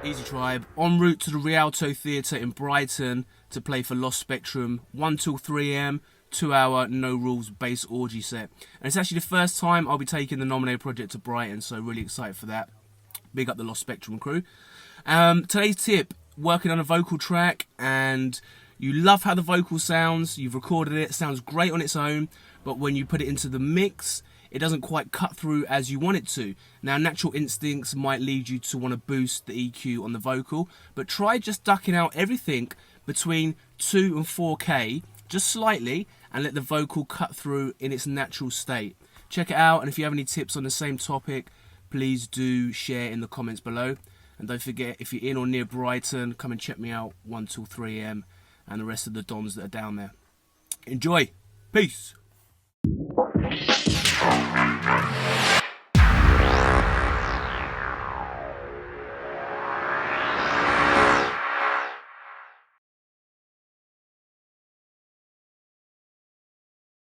Easy Tribe, en route to the Rialto Theatre in Brighton to play for Lost Spectrum, 1 till 3am, 2-hour, no rules bass orgy set. And it's actually the first time I'll be taking the Nomine project to Brighton, so really excited for that. Big up the Lost Spectrum crew. Today's tip, working on a vocal track, and you love how the vocal sounds, you've recorded it, sounds great on its own, but when you put it into the mix, it doesn't quite cut through as you want it to. Now, natural instincts might lead you to want to boost the EQ on the vocal, but try just ducking out everything between 2 and 4K, just slightly, and let the vocal cut through in its natural state. Check it out, and if you have any tips on the same topic, please do share in the comments below. And don't forget, if you're in or near Brighton, come and check me out 1 till 3am, and the rest of the DOMs that are down there. Enjoy! Peace!